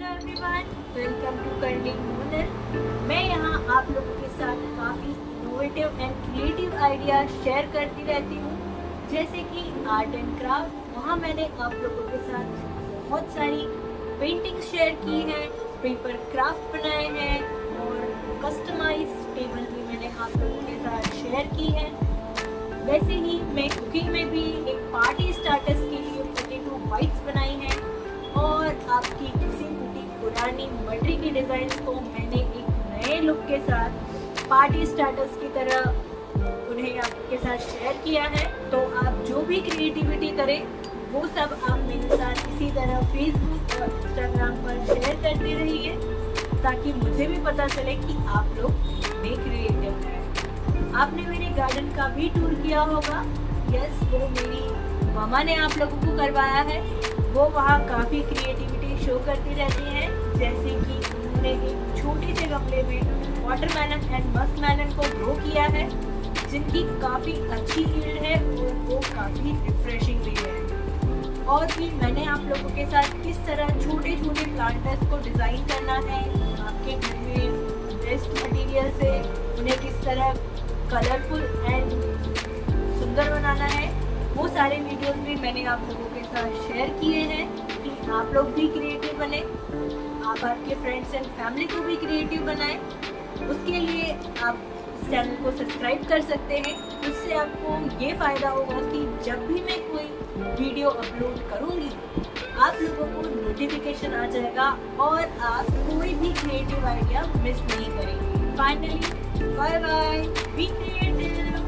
Hello everyone, welcome to Curling Mooner. मैं यहाँ आप लोगों के साथ काफ़ी innovative and creative idea share करती रहती हूँ, जैसे कि आर्ट एंड क्राफ्ट। वहाँ मैंने आप लोगों के साथ बहुत सारी पेंटिंग्स शेयर की हैं, पेपर क्राफ्ट बनाए हैं और कस्टमाइज टेबल भी मैंने आप लोगों के साथ शेयर की है। वैसे ही मैं कुकिंग में भी एक पार्टी स्टार्टर्स के लिए पोटैटो बाइट्स बनाई हैं और आपकी किसी टूटी पुरानी मटरी की डिज़ाइंस को मैंने एक नए लुक के साथ पार्टी स्टार्टर्स की तरह उन्हें आपके साथ शेयर किया है। तो आप जो भी क्रिएटिविटी करें वो सब आप मेरे साथ इसी तरह फेसबुक और इंस्टाग्राम पर शेयर करते रहिए, ताकि मुझे भी पता चले कि आप लोग कितने क्रिएटिव हैं। आपने मेरे गार्डन का भी टूर किया होगा। यस, वो मेरी मामा ने आप लोगों को करवाया है। वो वहाँ काफ़ी क्रिएटिविटी शो करती रहती हैं, जैसे कि उन्होंने एक छोटे से गमले में वाटरमेलन एंड मस्कमेलन को ग्रो किया है, जिनकी काफ़ी अच्छी यील्ड है और वो काफ़ी रिफ्रेशिंग भी है। और भी मैंने आप लोगों के साथ किस तरह छोटे छोटे प्लांटर्स को डिज़ाइन करना है, आपके घर में वेस्ट मटेरियल से उन्हें किस तरह कलरफुल एंड सुंदर बनाना है, वो सारे वीडियोस भी मैंने आप लोगों के साथ शेयर किए हैं कि आप लोग भी क्रिएटिव बने, आप आपके फ्रेंड्स एंड फैमिली को भी क्रिएटिव बनाएं। उसके लिए आप इस चैनल को सब्सक्राइब कर सकते हैं। उससे आपको ये फ़ायदा होगा कि जब भी मैं कोई वीडियो अपलोड करूँगी आप लोगों को नोटिफिकेशन आ जाएगा और आप कोई भी क्रिएटिव आइडिया मिस नहीं करेंगे। Finally, bye bye, be creative.